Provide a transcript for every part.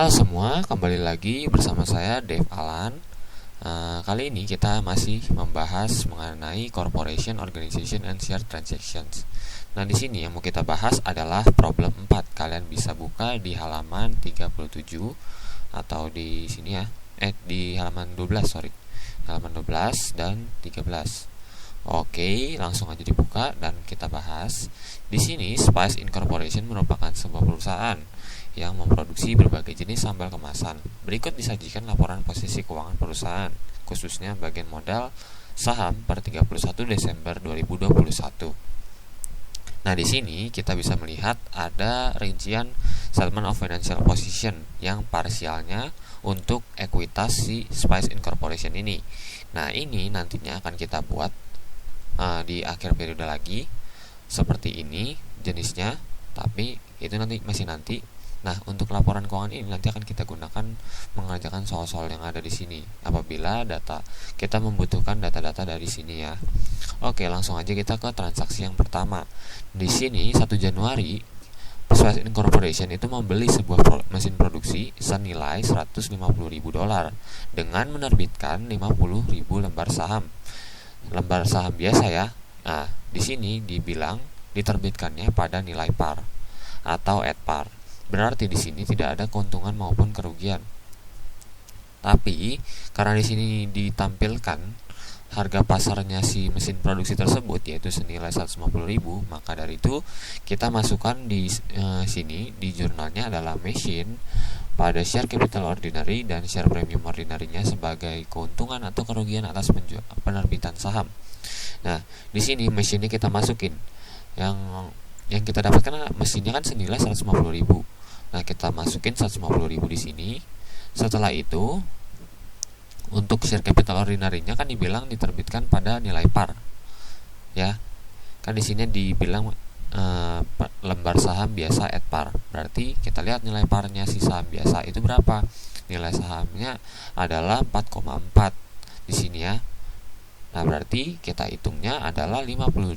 Halo semua, kembali lagi bersama saya Dev Alan. Kali ini kita masih membahas mengenai corporation, organization, and share transactions. Nah, di sini yang mau kita bahas adalah problem 4. Kalian bisa buka di halaman 37 atau di sini ya. Di halaman 12, sorry. Halaman 12 dan 13. Oke, langsung aja dibuka dan kita bahas. Di sini Spice Incorporation merupakan sebuah perusahaan yang memproduksi berbagai jenis sambal kemasan. Berikut disajikan laporan posisi keuangan perusahaan, khususnya bagian modal saham per 31 Desember 2021. Nah, di sini kita bisa melihat ada rincian statement of financial position yang parsialnya untuk ekuitas si Spice Incorporation ini. Nah, ini nantinya akan kita buat di akhir periode lagi seperti ini jenisnya, tapi itu masih nanti. Nah, untuk laporan keuangan ini nanti akan kita gunakan mengerjakan soal-soal yang ada di sini apabila kita membutuhkan data-data dari sini ya. Oke, langsung aja kita ke transaksi yang pertama. Di sini 1 Januari Spice Incorporation itu membeli sebuah mesin produksi senilai $150.000 dengan menerbitkan 50.000 lembar saham. Lembar saham biasa ya. Nah, di sini dibilang diterbitkannya pada nilai par atau at par. Berarti di sini tidak ada keuntungan maupun kerugian. Tapi karena di sini ditampilkan harga pasarnya si mesin produksi tersebut yaitu senilai 150.000, maka dari itu kita masukkan di sini di jurnalnya adalah machine pada share capital ordinary dan share premium ordinary-nya sebagai keuntungan atau kerugian atas penerbitan saham. Nah, di sini mesinnya kita masukin yang kita dapatkan mesinnya kan senilai 150.000. Nah, kita masukin 150.000 di sini. Setelah itu untuk share capital ordinary-nya kan dibilang diterbitkan pada nilai par. Ya. Kan di sini dibilang lembar saham biasa at par. Berarti kita lihat nilai parnya si saham biasa itu berapa? Nilai sahamnya adalah 4,4 di sini ya. Nah, berarti kita hitungnya adalah 50.000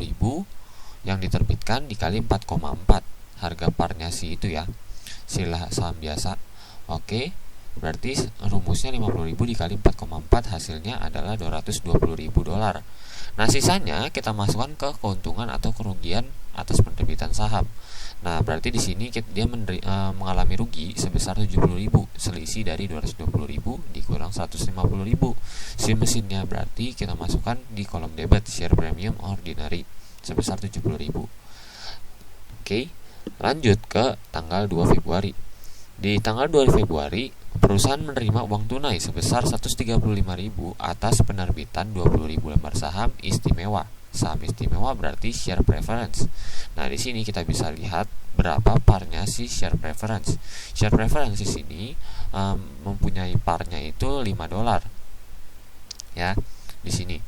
yang diterbitkan dikali 4,4 harga parnya si itu ya, sila saham biasa. Oke, berarti rumusnya 50.000 dikali 4,4 hasilnya adalah $220.000. Nah, sisanya kita masukkan ke keuntungan atau kerugian atas penerbitan saham. Nah, berarti di sini dia mengalami rugi sebesar 70.000, selisih dari 220.000 dikurang 150.000 si mesinnya. Berarti kita masukkan di kolom debit share premium ordinary sebesar 70.000. Oke, lanjut ke tanggal 2 Februari. Di tanggal 2 Februari, perusahaan menerima uang tunai sebesar 135.000 atas penerbitan 20.000 lembar saham istimewa. Saham istimewa berarti share preference. Nah, di sini kita bisa lihat berapa parnya si share preference. Share preference di sini mempunyai parnya itu $5. Ya, di sini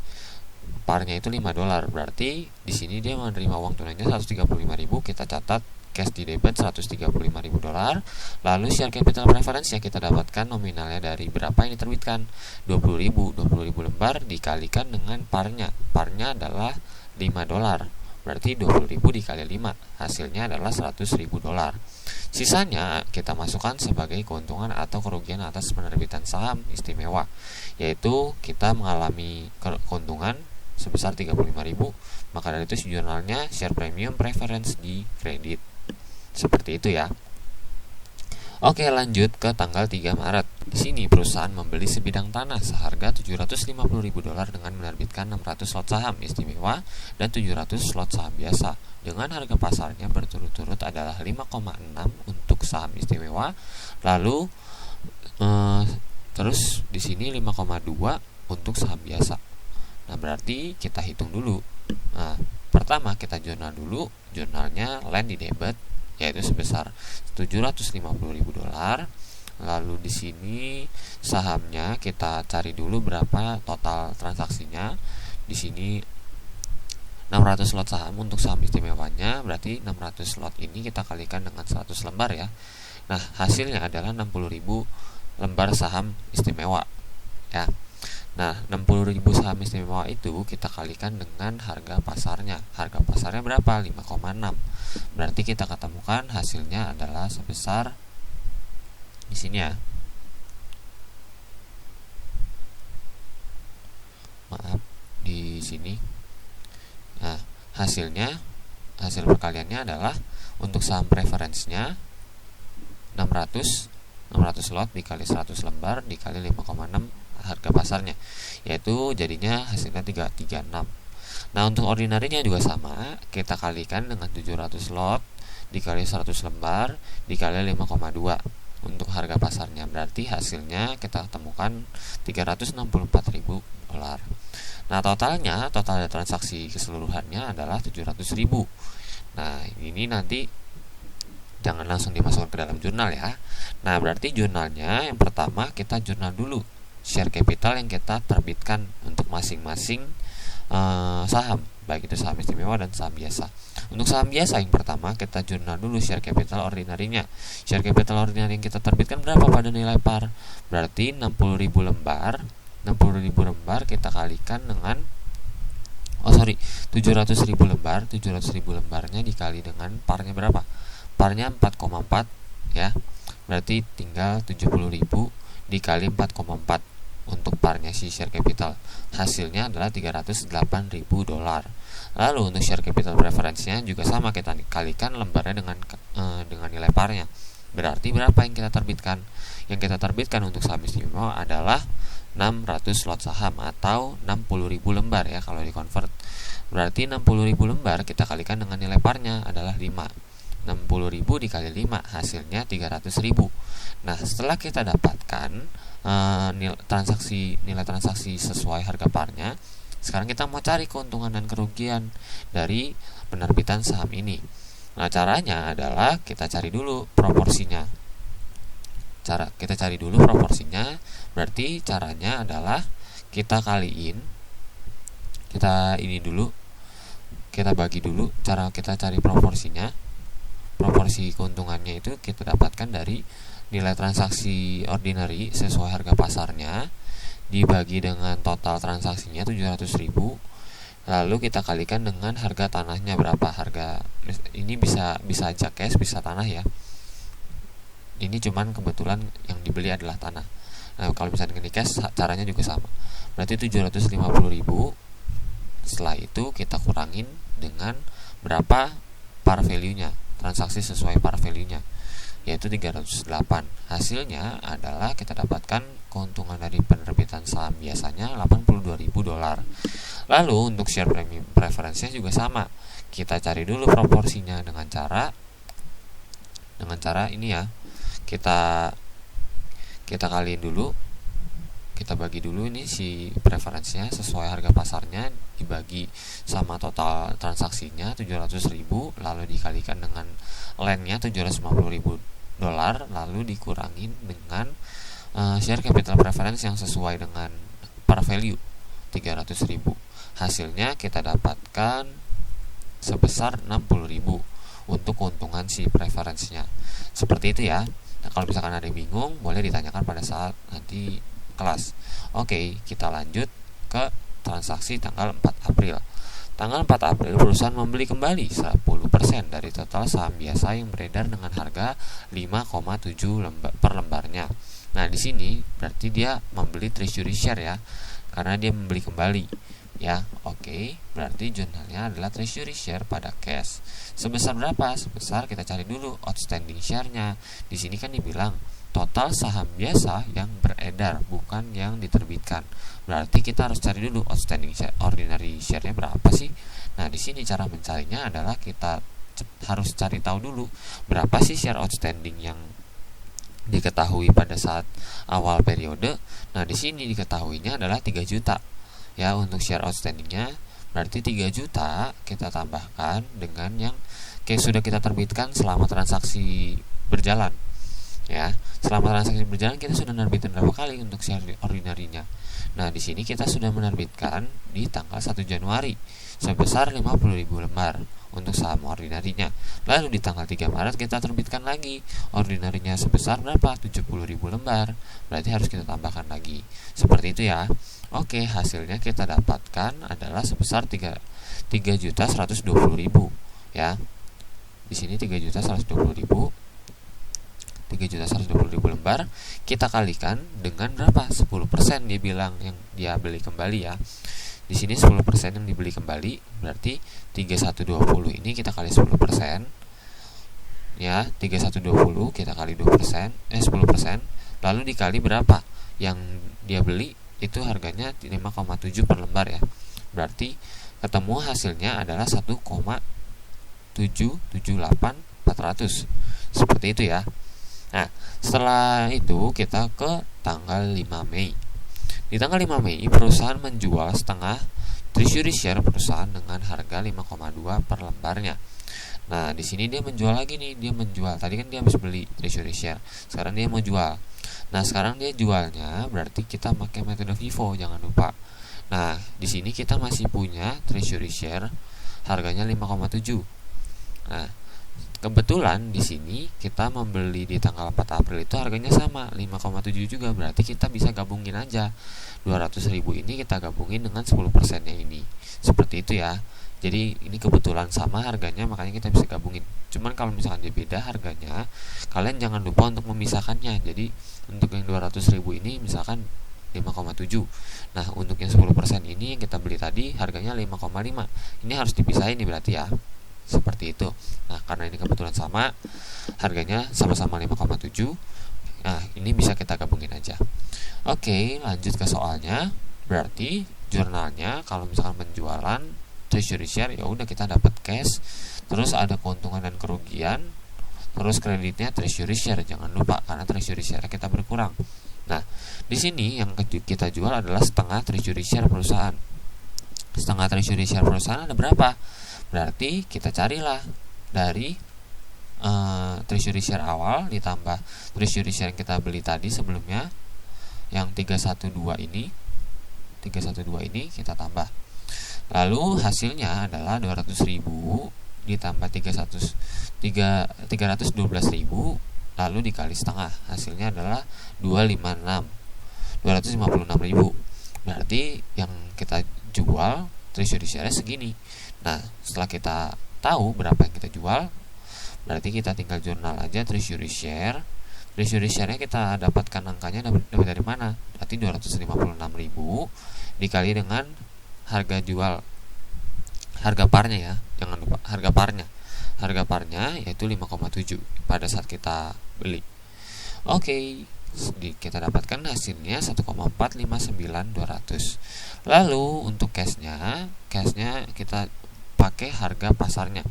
parnya itu $5, berarti di sini dia menerima uang tunainya 135.000, kita catat cash di debit $135.000. Lalu share capital preference yang kita dapatkan nominalnya dari berapa yang diterbitkan 20.000 lembar dikalikan dengan parnya adalah $5, berarti 20.000 dikali 5 hasilnya adalah $100.000. Sisanya kita masukkan sebagai keuntungan atau kerugian atas penerbitan saham istimewa, yaitu kita mengalami keuntungan sebesar 35.000, maka dari itu jurnalnya share premium preference di kredit. Seperti itu ya. Oke, lanjut ke tanggal 3 Maret. Di sini perusahaan membeli sebidang tanah seharga $750.000 dengan menerbitkan 600 slot saham istimewa dan 700 slot saham biasa dengan harga pasarnya berturut-turut adalah 5,6 untuk saham istimewa, lalu terus di sini 5,2 untuk saham biasa. Nah, berarti kita hitung dulu. Nah, pertama kita jurnal dulu. Jurnalnya land di debit yaitu sebesar $750.000. Lalu di sini sahamnya kita cari dulu berapa total transaksinya. Di sini 600 slot saham untuk saham istimewanya, berarti 600 slot ini kita kalikan dengan 100 lembar ya. Nah, hasilnya adalah 60.000 lembar saham istimewa ya. Nah, 60.000 saham istimewa itu kita kalikan dengan harga pasarnya. Harga pasarnya berapa? 5,6. Berarti kita ketemukan hasilnya adalah sebesar Di sini ya. Maaf, di sini. Nah, hasil perkaliannya adalah untuk saham preferensinya 600 lot dikali 100 lembar dikali 5,6 harga pasarnya, yaitu jadinya hasilnya 336. Nah, untuk ordinarinya juga sama, kita kalikan dengan 700 lot dikali 100 lembar dikali 5,2 untuk harga pasarnya, berarti hasilnya kita temukan 364.000 dolar. Nah, total transaksi keseluruhannya adalah 700.000. Nah, ini nanti jangan langsung dimasukkan ke dalam jurnal ya. Nah, berarti jurnalnya yang pertama kita jurnal dulu share capital yang kita terbitkan untuk masing-masing saham, baik itu saham istimewa dan saham biasa. Untuk saham biasa yang pertama kita jurnal dulu share capital ordinarinya. Share capital ordinary yang kita terbitkan berapa pada nilai par? Berarti 60.000 lembar. 60.000 lembar kita kalikan dengan 700.000 lembar. 700.000 lembarnya dikali dengan parnya berapa? Parnya 4,4 ya. Berarti tinggal 70.000 dikali 4,4 untuk parnya si share capital. Hasilnya adalah 308.000 dolar. Lalu untuk share capital preferensinya juga sama, kita kalikan lembarnya dengan nilai parnya. Berarti berapa yang kita terbitkan? Yang kita terbitkan untuk saham istimewa adalah 600 lot saham atau 60.000 lembar ya kalau di-convert. Berarti 60.000 lembar kita kalikan dengan nilai parnya adalah 5. 60.000 dikali 5 hasilnya 300.000. Nah, setelah kita dapatkan nilai transaksi sesuai harga parnya, sekarang kita mau cari keuntungan dan kerugian dari penerbitan saham ini. Nah, caranya adalah kita cari dulu proporsinya. Berarti caranya adalah kita bagi dulu. Cara kita cari proporsinya, proporsi keuntungannya itu kita dapatkan dari nilai transaksi ordinary sesuai harga pasarnya dibagi dengan total transaksinya 700.000, lalu kita kalikan dengan harga tanahnya berapa. Harga ini bisa aja cash, bisa tanah ya. Ini cuman kebetulan yang dibeli adalah tanah. Nah, kalau misalnya dengan cash caranya juga sama. Berarti 750.000. Setelah itu kita kurangin dengan berapa par value-nya, transaksi sesuai par value-nya, yaitu 308. Hasilnya adalah kita dapatkan keuntungan dari penerbitan saham biasanya 82.000 dolar. Lalu untuk share preferensinya juga sama. Kita cari dulu proporsinya dengan cara ini ya. Kita kaliin dulu. Kita bagi dulu ini si preferensinya sesuai harga pasarnya dibagi sama total transaksinya 700.000, lalu dikalikan dengan lendnya 750.000 dolar, lalu dikurangin dengan share capital preference yang sesuai dengan par value 300.000. Hasilnya kita dapatkan sebesar 60.000 untuk keuntungan si preferensinya. Seperti itu ya. Nah, kalau misalkan ada yang bingung boleh ditanyakan pada saat nanti kelas. Oke, kita lanjut ke transaksi tanggal 4 April. Tanggal 4 April perusahaan membeli kembali 10% dari total saham biasa yang beredar dengan harga 5,7 per lembarnya. Nah, di sini berarti dia membeli treasury share ya, karena dia membeli kembali. Ya, oke. Berarti jurnalnya adalah treasury share pada cash. Sebesar berapa? Sebesar kita cari dulu outstanding share-nya. Di sini kan dibilang total saham biasa yang beredar, bukan yang diterbitkan. Berarti kita harus cari dulu outstanding share, ordinary share-nya berapa sih? Nah, di sini cara mencarinya adalah kita harus cari tahu dulu berapa sih share outstanding yang diketahui pada saat awal periode. Nah, di sini diketahuinya adalah 3 juta. Ya, untuk share outstandingnya berarti 3 juta kita tambahkan dengan yang sudah kita terbitkan selama transaksi berjalan. Ya, selama transaksi berjalan kita sudah menerbitkan berapa kali untuk share ordinarinya. Nah, di sini kita sudah menerbitkan di tanggal 1 Januari sebesar 50.000 lembar untuk saham ordinarinya. Lalu di tanggal 3 Maret kita terbitkan lagi ordinarinya sebesar berapa? 70.000 lembar. Berarti harus kita tambahkan lagi. Seperti itu ya. Oke, hasilnya kita dapatkan adalah sebesar 3.120.000 ya. Di sini 3.120.000 3.120.000 lembar, kita kalikan dengan berapa? 10% dia bilang yang dia beli kembali ya. Di sini 10% yang dibeli kembali, berarti 3120 ini kita kali 10%. Ya, 3120 kita kali 2%, 10%, lalu dikali berapa? Yang dia beli itu harganya 5,7 per lembar ya. Berarti ketemu hasilnya adalah 1,778400. Seperti itu ya. Nah, setelah itu kita ke tanggal 5 Mei. Di tanggal 5 Mei, perusahaan menjual setengah treasury share perusahaan dengan harga 5,2 per lembarnya. Nah, di sini dia menjual lagi nih, dia menjual. Tadi kan dia habis beli treasury share. Sekarang dia mau jual. Nah, sekarang dia jualnya berarti kita pakai metode FIFO, jangan lupa. Nah, di sini kita masih punya treasury share harganya 5,7. Nah, kebetulan di sini kita membeli di tanggal 4 April itu harganya sama 5,7 juga, berarti kita bisa gabungin aja 200.000 ini kita gabungin dengan 10%-nya ini. Seperti itu ya. Jadi ini kebetulan sama harganya, makanya kita bisa gabungin. Cuman kalau misalkan dia beda harganya, kalian jangan lupa untuk memisahkannya. Jadi untuk yang 200.000 ini misalkan 5,7. Nah, untuk yang 10% ini yang kita beli tadi harganya 5,5. Ini harus dipisahin nih berarti ya. Seperti itu. Nah, karena ini kebetulan sama, harganya sama-sama 5,7. Nah, ini bisa kita gabungin aja. Oke, lanjut ke soalnya. Berarti jurnalnya kalau misalkan penjualan treasury share, ya udah kita dapat cash, terus ada keuntungan dan kerugian, terus kreditnya treasury share, jangan lupa karena treasury share kita berkurang. Nah, di sini yang kita jual adalah setengah treasury share perusahaan. Setengah treasury share perusahaan ada berapa? Berarti kita carilah dari treasury share awal ditambah treasury share yang kita beli tadi sebelumnya, yang 312 ini kita tambah. Lalu hasilnya adalah 200.000 ditambah 312.000 lalu dikali setengah, hasilnya adalah 256.000. Berarti yang kita jual treasury share segini. Nah, setelah kita tahu berapa yang kita jual, berarti kita tinggal jurnal aja treasury share. Treasury share-nya kita dapatkan angkanya dapat dari mana? Berarti 256.000 dikali dengan harga jual, harga parnya ya, jangan lupa harga parnya yaitu 5,7 pada saat kita beli. Oke, kita dapatkan hasilnya 1,459200. Lalu untuk cashnya kita pakai harga pasarnya.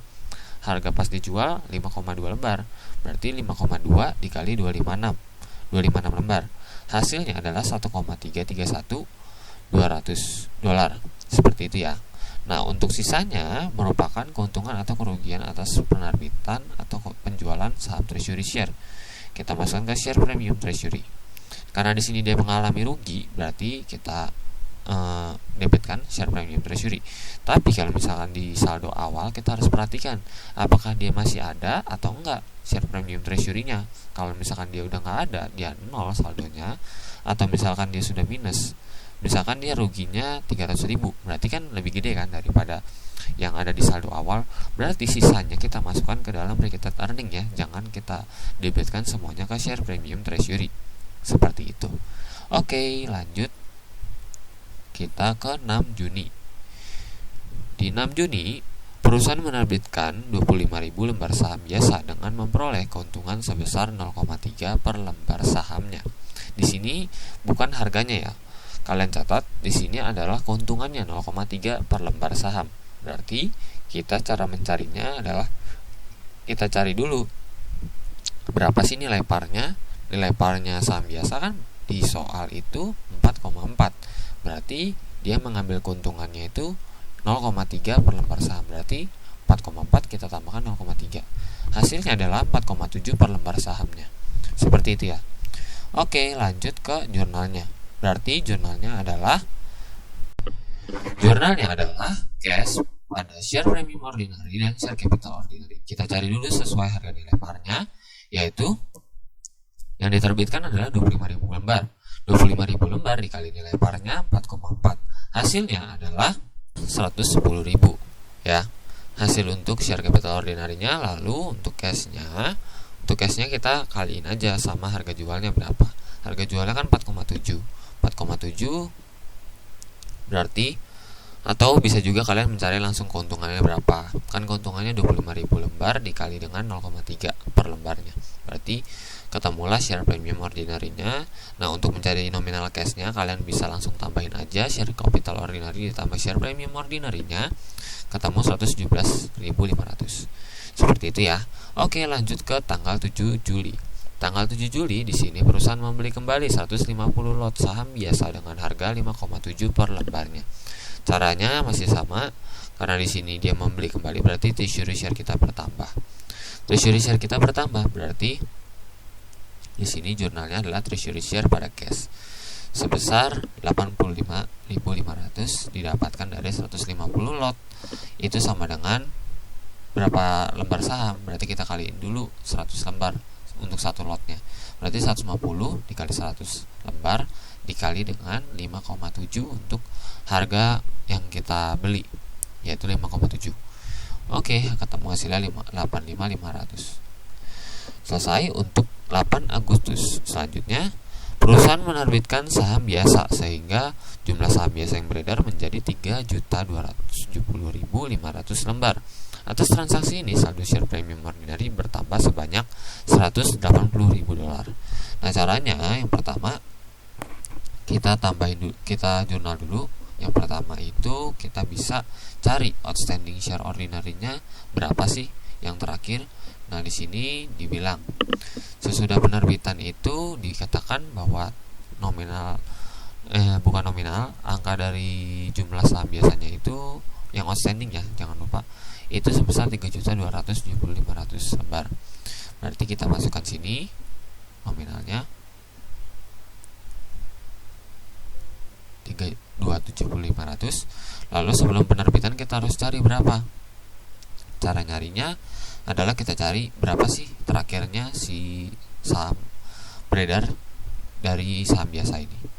Harga pas dijual 5,2 lembar, berarti 5,2 dikali 256 lembar. Hasilnya adalah 1,331 $200. Seperti itu ya. Nah, untuk sisanya merupakan keuntungan atau kerugian atas penerbitan atau penjualan saham treasury share. Kita masukkan ke share premium treasury. Karena di sini dia mengalami rugi, berarti kita debitkan share premium treasury. Tapi kalau misalkan di saldo awal, kita harus perhatikan apakah dia masih ada atau enggak share premium treasury-nya. Kalau misalkan dia udah enggak ada, dia 0 saldonya, atau misalkan dia sudah minus, misalkan dia ruginya 300.000, berarti kan lebih gede kan daripada yang ada di saldo awal. Berarti sisanya kita masukkan ke dalam bracket earning ya, jangan kita debitkan semuanya ke share premium treasury. Seperti itu. Oke, lanjut kita ke 6 Juni. Di 6 Juni, perusahaan menerbitkan 25.000 lembar saham biasa dengan memperoleh keuntungan sebesar 0,3 per lembar sahamnya. Di sini bukan harganya ya. Kalian catat, di sini adalah keuntungannya 0,3 per lembar saham. Berarti kita cara mencarinya adalah kita cari dulu berapa sih nilai parnya. Nilai parnya saham biasa kan di soal itu 4,4. Berarti dia mengambil keuntungannya itu 0,3 per lembar saham. Berarti 4,4 kita tambahkan 0,3. Hasilnya adalah 4,7 per lembar sahamnya. Seperti itu ya. Oke, lanjut ke jurnalnya. Berarti jurnalnya adalah cash pada share premium ordinary dan share capital ordinary. Kita cari dulu sesuai harga nilai parnya, yaitu yang diterbitkan adalah 25.000 lembar. 25.000 lembar dikali nilai parnya 4,4. Hasilnya adalah 110.000 ya. Hasil untuk share capital ordinary-nya. Lalu untuk cash-nya Untuk cashnya kita kaliin aja sama harga jualnya berapa. Harga jualnya kan 4,7 berarti, atau bisa juga kalian mencari langsung keuntungannya berapa. Kan keuntungannya 25.000 lembar dikali dengan 0,3 per lembarnya, berarti ketemulah share premium ordinary-nya. Nah, untuk mencari nominal cash-nya kalian bisa langsung tambahin aja share capital ordinary ditambah share premium ordinary-nya, ketemu 117.500. Seperti itu ya. Oke, lanjut ke tanggal 7 Juli. Tanggal 7 Juli di sini perusahaan membeli kembali 150 lot saham biasa dengan harga 5,7 per lembarnya. Caranya masih sama, karena di sini dia membeli kembali berarti treasury share kita bertambah. Treasury share kita bertambah berarti di sini jurnalnya adalah treasury share pada cash sebesar 85.500 didapatkan dari 150 lot. Itu sama dengan berapa lembar saham? Berarti kita kaliin dulu 100 lembar untuk satu lotnya. Berarti 150 dikali 100 lembar dikali dengan 5,7 untuk harga yang kita beli, yaitu 5,7. Oke, ketemu hasilnya 85.500. Selesai untuk 8 Agustus. Selanjutnya, perusahaan menerbitkan saham biasa sehingga jumlah saham biasa yang beredar menjadi 3.270.500 lembar. Atas transaksi ini, saldo share premium ordinary bertambah sebanyak $180.000. Nah, caranya yang pertama kita jurnal dulu. Yang pertama itu kita bisa cari outstanding share ordinary-nya berapa sih yang terakhir. Nah, di sini dibilang sesudah penerbitan itu dikatakan bahwa angka dari jumlah saham biasanya itu yang outstanding ya, jangan lupa, itu sebesar 3.270.500 lembar. Berarti kita masukkan sini nominalnya 3.270.500. Lalu sebelum penerbitan kita harus cari berapa. Cara nyarinya adalah kita cari berapa sih terakhirnya si saham beredar dari saham biasa ini.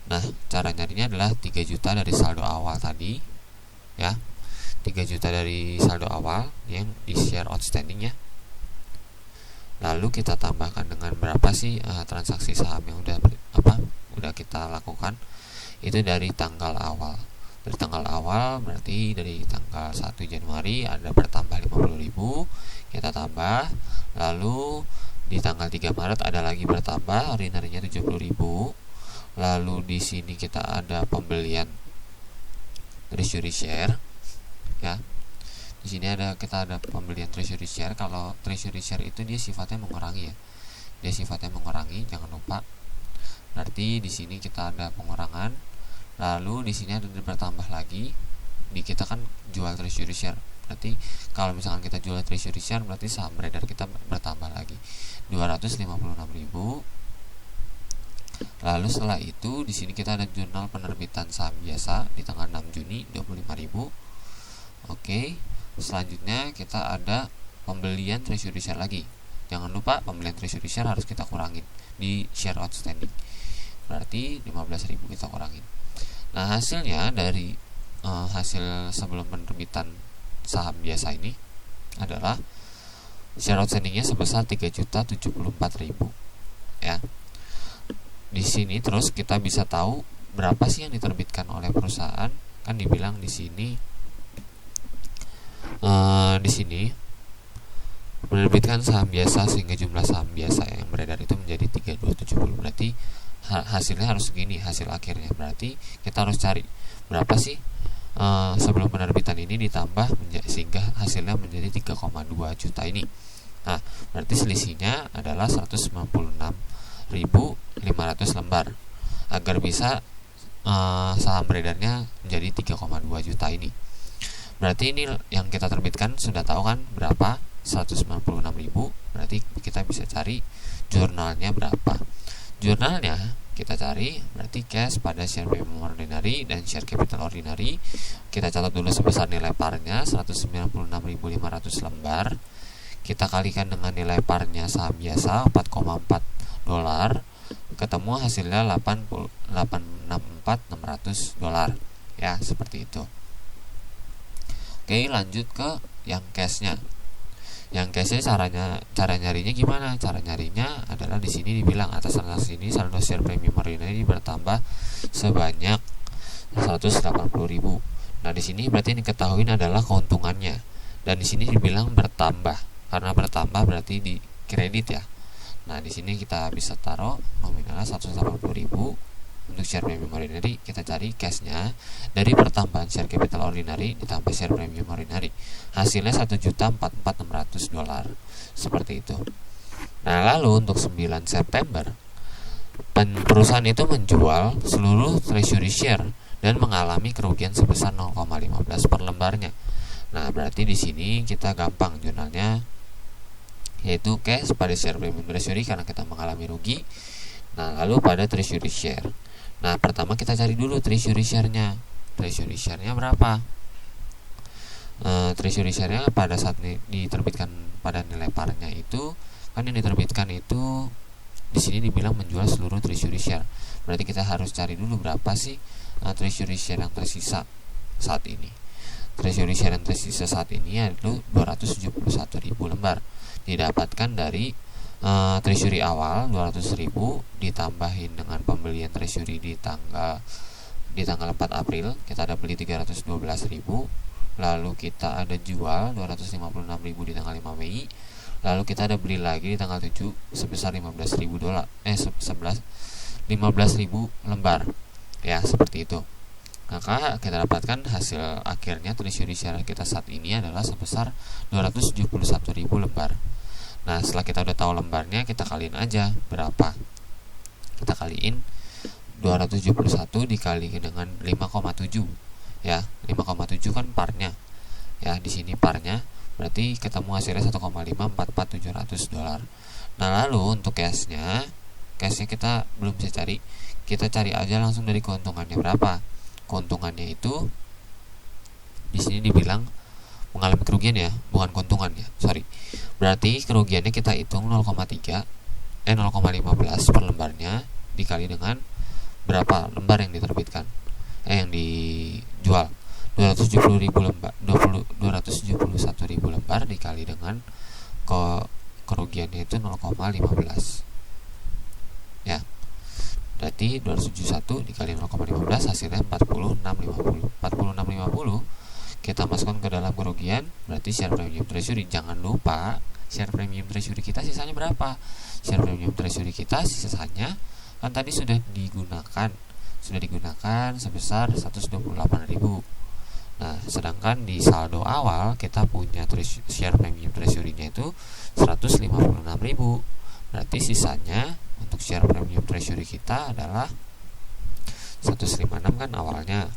Nah, cara nyarinya adalah 3 juta dari saldo awal tadi ya. 3 juta dari saldo awal yang di share outstanding ya. Lalu kita tambahkan dengan berapa sih transaksi saham yang udah kita lakukan. Itu dari tanggal awal. Dari tanggal awal berarti dari tanggal 1 Januari ada bertambah 50.000, kita tambah. Lalu di tanggal 3 Maret ada lagi bertambah, ordinary-nya 70.000. Lalu di sini kita ada pembelian treasury share ya. Di sini kita ada pembelian treasury share. Kalau treasury share itu dia sifatnya mengurangi ya. Dia sifatnya mengurangi, jangan lupa. Berarti di sini kita ada pengurangan. Lalu di sini ada bertambah lagi. Di kita kan jual treasury share. Berarti kalau misalkan kita jual treasury share berarti saham beredar kita bertambah lagi 256.000. Lalu setelah itu di sini kita ada jurnal penerbitan saham biasa di tanggal 6 Juni 25.000. Oke. Selanjutnya kita ada pembelian treasury share lagi. Jangan lupa pembelian treasury share harus kita kurangin di share outstanding. Berarti 15.000 kita kurangin. Nah, hasilnya dari hasil sebelum penerbitan saham biasa ini adalah share outstandingnya sebesar 3.074.000 ya. Di sini terus kita bisa tahu berapa sih yang diterbitkan oleh perusahaan. Kan dibilang di sini menerbitkan saham biasa sehingga jumlah saham biasa yang beredar itu menjadi 3.270. Berarti hasilnya harus segini, hasil akhirnya. Berarti kita harus cari berapa sih sebelum penerbitan ini ditambah sehingga hasilnya menjadi 3,2 juta ini. Nah, berarti selisihnya adalah 196.500 lembar agar bisa saham beredarnya menjadi 3,2 juta ini. Berarti ini yang kita terbitkan sudah tahu kan berapa? 196.000. Berarti kita bisa cari jurnalnya berapa. Jurnalnya kita cari berarti cash pada share premium ordinary dan share capital ordinary. Kita catat dulu sebesar nilai parnya 196.500 lembar. Kita kalikan dengan nilai parnya saham biasa $4,4, ketemu hasilnya $864.600 ya, seperti itu. Oke, lanjut ke yang cashnya. Yang cashnya cara nyarinya gimana? Cara nyarinya adalah di sini dibilang atas transaksi ini saldo share premium ordinary bertambah sebanyak 180.000. Nah, di sini berarti yang diketahui adalah keuntungannya. Dan di sini dibilang bertambah. Karena bertambah berarti di kredit ya. Nah, di sini kita bisa taruh nominalnya 180.000 untuk share premium ordinary. Kita cari cashnya dari pertambahan share capital ordinary ditambah share premium ordinary. Hasilnya $1.44.600. Seperti itu. Nah, lalu untuk 9 September perusahaan itu menjual seluruh treasury share dan mengalami kerugian sebesar 0,15 per lembarnya. Nah, berarti di sini kita gampang jurnalnya, yaitu cash pada share premium treasury karena kita mengalami rugi. Nah, lalu pada treasury share. Nah, pertama kita cari dulu treasury share-nya. Treasury share-nya berapa? Treasury share-nya pada saat diterbitkan pada nilai parnya itu, kan yang diterbitkan itu di sini dibilang menjual seluruh treasury share. Berarti kita harus cari dulu berapa sih treasury share yang tersisa saat ini. Treasury share yang tersisa saat ini yaitu 271.000 lembar. Didapatkan dari treasury awal 200.000 ditambahin dengan pembelian treasury di tanggal 4 April, kita ada beli 312.000, lalu kita ada jual 256.000 di tanggal 5 Mei, lalu kita ada beli lagi di tanggal 7 sebesar $15.000 lembar. Ya, seperti itu. Maka kita dapatkan hasil akhirnya treasury share kita saat ini adalah sebesar 271.000 lembar. Nah, setelah kita udah tahu lembarnya, kita kaliin aja berapa. Kita kaliin 271 dikali dengan 5,7. Ya, 5,7 kan parnya. Ya, di sini parnya berarti ketemu hasilnya $1,544.700. Nah, lalu untuk cashnya kita belum bisa cari. Kita cari aja langsung dari keuntungannya berapa. Keuntungannya itu di sini dibilang mengalami kerugian ya, bukan keuntungan ya, sorry. Berarti kerugiannya kita hitung 0,15 per lembarnya dikali dengan berapa lembar yang diterbitkan, yang dijual. 271.000 lembar dikali dengan kerugiannya itu 0,15. Ya. Berarti 271 dikali 0,15 hasilnya 46,50. Kita masukkan ke dalam kerugian, berarti share premium treasury. Jangan lupa share premium treasury kita sisanya berapa? Share premium treasury kita sisanya kan tadi sudah digunakan sebesar 128.000. Nah, sedangkan di saldo awal kita punya share premium treasury-nya itu 156.000. Berarti sisanya untuk share premium treasury kita adalah 156 kan awalnya.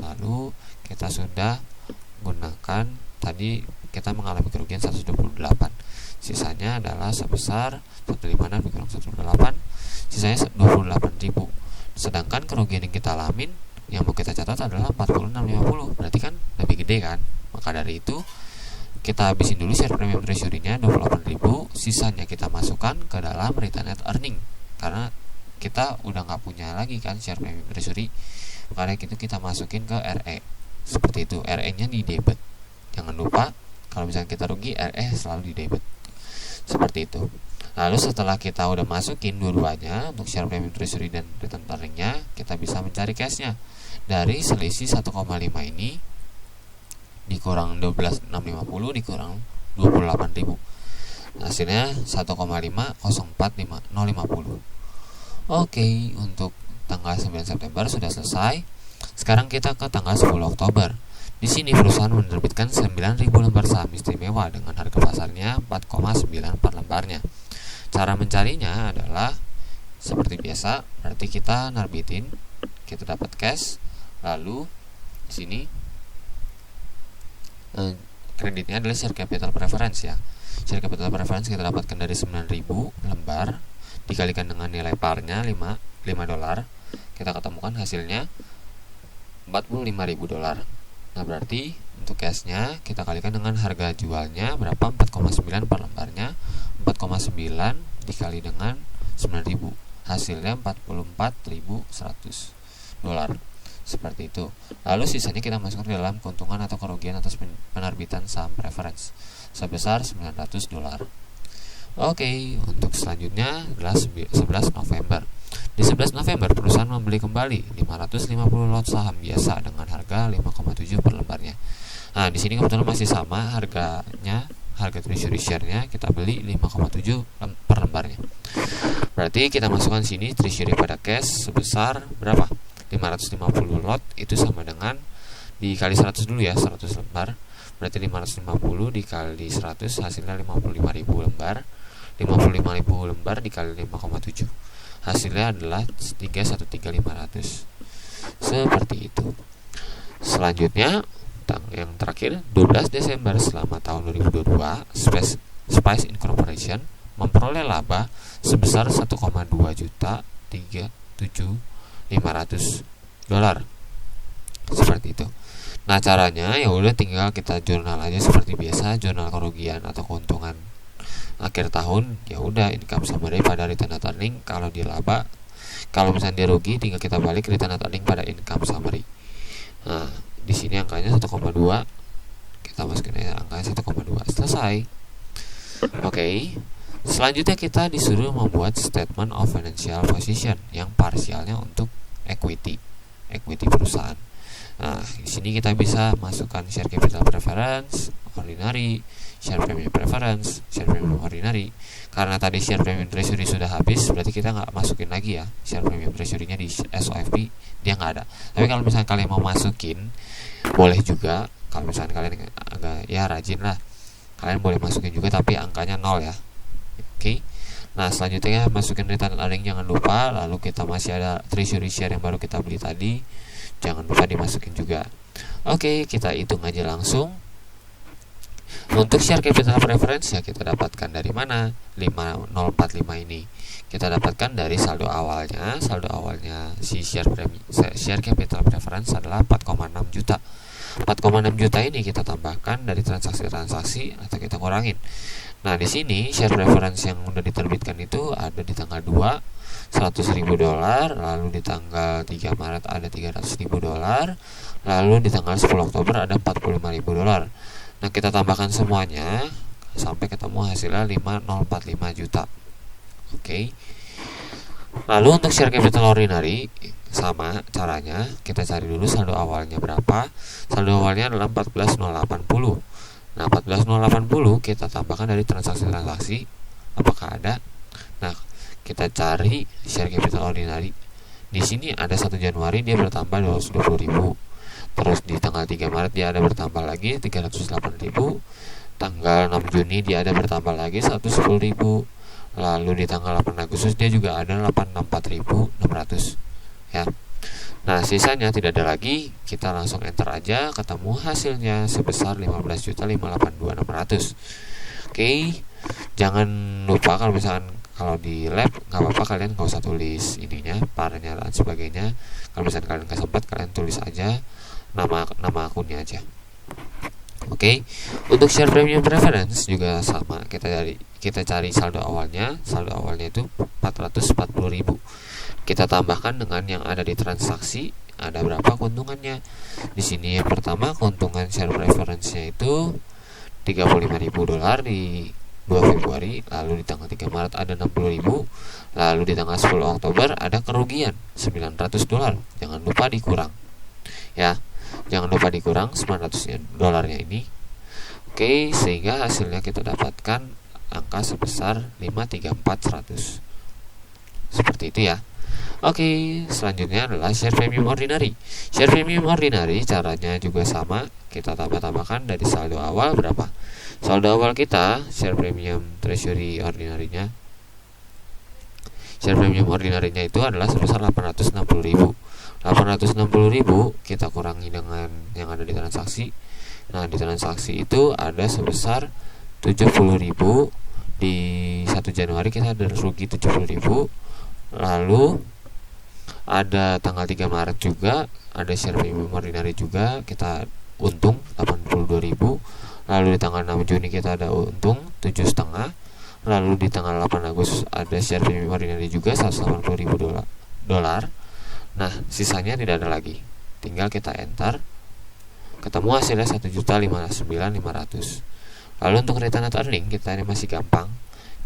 Lalu kita sudah gunakan, tadi kita mengalami kerugian 128. Sisanya adalah sebesar 156 dikurang 128, sisanya 28.000. Sedangkan kerugian yang kita alamin yang mau kita catat adalah 46,50. Berarti kan lebih gede kan? Maka dari itu kita habisin dulu share premium treasury-nya 28.000, sisanya kita masukkan ke dalam retained net earning. Karena kita udah nggak punya lagi kan share premium treasury. Karena itu kita masukin ke RE. Seperti itu, RE-nya di debit. Jangan lupa kalau misalnya kita rugi, RE selalu di debit. Seperti itu. Lalu setelah kita udah masukin dua-duanya untuk share premium treasury dan return earning-nya, kita bisa mencari cash-nya. Dari selisih 1,5 ini dikurang 12.650 dikurang 28.000. Hasilnya 1,504050. Oke, untuk tanggal 9 September sudah selesai. Sekarang kita ke tanggal 10 Oktober. Di sini perusahaan menerbitkan 9.000 lembar saham istimewa dengan harga pasarnya 4,9 per lembarnya. Cara mencarinya adalah seperti biasa, berarti kita nerbitin, kita dapat cash, lalu di sini kreditnya adalah share capital preference ya. Share capital preference kita dapatkan dari 9.000 lembar dikalikan dengan nilai parnya $5, kita ketemukan hasilnya $45.000. Nah, berarti untuk cashnya kita kalikan dengan harga jualnya berapa, 4,9 per lembarnya. 4,9 dikali dengan 9.000, hasilnya $44.100. seperti itu. Lalu sisanya kita masukkan ke dalam keuntungan atau kerugian atas penerbitan saham preference sebesar $900. Oke, untuk selanjutnya adalah 11 November. Di 11 November perusahaan membeli kembali 550 lot saham biasa dengan harga 5,7 per lembarnya. Nah, di sini kebetulan masih sama harganya, harga treasury share-nya kita beli 5,7 per lembarnya. Berarti kita masukkan sini treasury pada cash sebesar berapa? 550 lot, itu sama dengan dikali 100 dulu ya, 100 lembar. Berarti 550 dikali 100 hasilnya 55.000 lembar. 55.000 lembar dikali 5,7. Hasilnya adalah 313.500. Seperti itu. Selanjutnya yang terakhir 12 Desember selama tahun 2022 Spice Incorporation memperoleh laba sebesar 1,2 juta $37.500. Seperti itu. Nah, caranya ya udah tinggal kita jurnal aja seperti biasa, jurnal kerugian atau keuntungan akhir tahun. Ya udah, income summary pada return net earning. Kalau dia laba, kalau misalnya dia rugi, tinggal kita balik return net earning pada income summary. Nah, di sini angkanya 1,2, kita masukin angkanya 1,2. Selesai. Oke. Selanjutnya kita disuruh membuat statement of financial position yang parsialnya untuk equity perusahaan. Nah, di sini kita bisa masukkan share capital preference, ordinary, share premium preference, share premium ordinary. Karena tadi share premium treasury sudah habis, berarti kita nggak masukin lagi ya share premium treasury-nya di SOFP, dia nggak ada. Tapi kalau misalnya kalian mau masukin, boleh juga. Kalau misalnya kalian agak ya rajin lah, kalian boleh masukin juga, tapi angkanya 0 ya. Oke. Nah, selanjutnya masukin return earning jangan lupa. Lalu kita masih ada treasury share yang baru kita beli tadi, jangan lupa dimasukin juga. Oke, kita hitung aja langsung. Untuk share capital preference ya kita dapatkan dari mana? 5045 ini kita dapatkan dari saldo awalnya. Saldo awalnya si share capital preference adalah 4,6 juta. 4,6 juta ini kita tambahkan dari transaksi-transaksi atau kita kurangin. Nah, di sini share preference yang udah diterbitkan itu ada di tanggal 2 $100.000, lalu di tanggal 3 Maret ada $300.000, lalu di tanggal 10 Oktober ada $45.000. Nah, kita tambahkan semuanya sampai ketemu hasilnya 5045 juta. Oke. Lalu untuk share capital ordinary sama caranya, kita cari dulu saldo awalnya berapa. Saldo awalnya adalah 14.080. Nah, 14.080 kita tambahkan dari transaksi-transaksi apakah ada. Nah, kita cari share capital ordinary. Di sini ada 1 Januari dia bertambah 220.000. Terus di tanggal 3 Maret dia ada bertambah lagi 308.000. Tanggal 6 Juni dia ada bertambah lagi 110.000. Lalu di tanggal 8 Agustus dia juga ada 84.600 ya. Nah, sisanya tidak ada lagi, kita langsung enter aja, ketemu hasilnya sebesar 15.582.600. Oke. Jangan lupa kalau misalkan kalau di lab nggak apa-apa, kalian nggak usah tulis ininya, parnya dan sebagainya. Kalau misalkan kalian nggak sempat, kalian tulis aja nama akunnya aja. Oke. Untuk share premium preference juga sama, kita cari saldo awalnya. Saldo awalnya itu 440.000. Kita tambahkan dengan yang ada di transaksi, ada berapa keuntungannya. Di sini yang pertama keuntungan share preference-nya itu $35.000 di 2 Februari, lalu di tanggal 3 Maret ada 60.000, lalu di tanggal 10 Oktober ada kerugian $900. Jangan lupa dikurang ya. Jangan lupa dikurang $900 ini. Oke, sehingga hasilnya kita dapatkan angka sebesar 534.100. Seperti itu ya. Oke, selanjutnya adalah share premium ordinary. Share premium ordinary caranya juga sama, kita tambahkan dari saldo awal berapa. Saldo awal kita share premium treasury ordinary-nya. Share premium ordinary-nya itu adalah sebesar 860.000. 860.000 kita kurangi dengan yang ada di transaksi. Nah, di transaksi itu ada sebesar 70.000. Di 1 Januari kita ada rugi 70.000. Lalu ada tanggal 3 Maret juga ada share premium ordinary juga, kita untung 82.000. Lalu di tanggal 6 Juni kita ada untung 7,5. Lalu di tanggal 8 Agustus ada share premium ordinary juga $180.000. Nah, sisanya tidak ada lagi. tinggal kita enter, ketemu hasilnya 1.059.500. Lalu untuk return net earning kita ini masih gampang.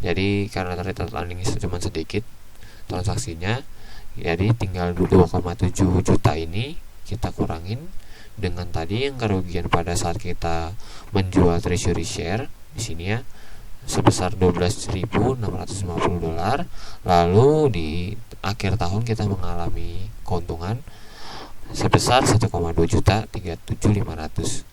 Jadi karena return net earning itu cuma sedikit transaksinya, jadi tinggal 2,7 juta ini kita kurangin dengan tadi yang kerugian pada saat kita menjual treasury share di sini ya, sebesar $12.650. Lalu di akhir tahun kita mengalami keuntungan sebesar 1,2 juta 37.500.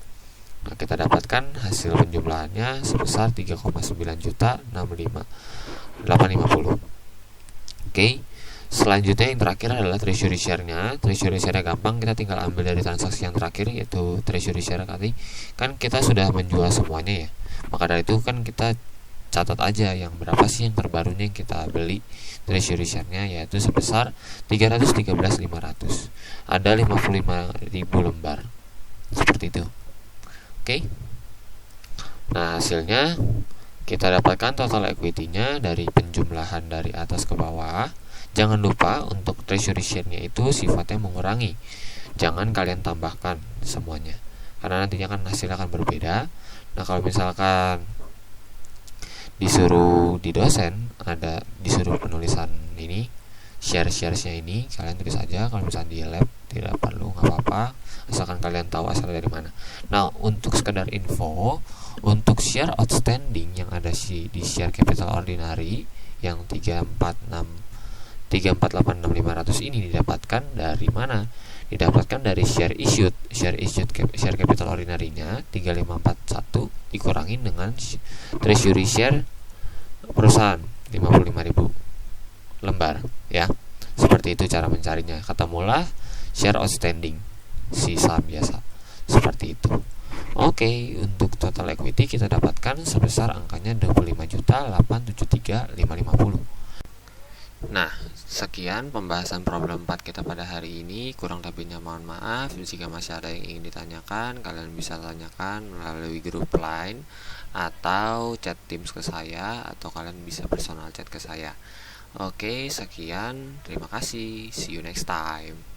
Nah, kita dapatkan hasil penjumlahannya sebesar 3,9 juta 850. Oke. Selanjutnya yang terakhir adalah treasury share-nya. Treasury share-nya gampang, kita tinggal ambil dari transaksi yang terakhir yaitu treasury share tadi. Kan kita sudah menjual semuanya ya. Maka dari itu kan kita catat aja yang berapa sih yang terbarunya yang kita beli treasury share-nya, yaitu sebesar 313.500. Ada 55.000 lembar. Seperti itu. Oke. Nah, hasilnya kita dapatkan total equity-nya dari penjumlahan dari atas ke bawah. Jangan lupa untuk treasury share-nya itu sifatnya mengurangi. Jangan kalian tambahkan semuanya, karena nantinya kan hasilnya akan berbeda. Nah, kalau misalkan disuruh di dosen ada disuruh penulisan ini share-nya ini, kalian tulis aja. Kalau misalkan di lab tidak perlu, nggak apa-apa, asalkan kalian tahu asalnya dari mana. Nah, untuk sekedar info, untuk share outstanding yang ada di share capital ordinary yang 3486500 ini didapatkan dari mana? Didapatkan dari share issued share capital ordinary-nya 3541 dikurangi dengan treasury share perusahaan 55.000 lembar ya. Seperti itu cara mencarinya. Ketemulah share outstanding si saham biasa. Seperti itu. Oke, untuk total equity kita dapatkan sebesar angkanya 25.873.550. Nah, sekian pembahasan problem 4 kita pada hari ini. Kurang lebihnya mohon maaf. Jika masih ada yang ingin ditanyakan, kalian bisa tanyakan melalui grup line atau chat Teams ke saya, atau kalian bisa personal chat ke saya. Oke, sekian. Terima kasih. See you next time.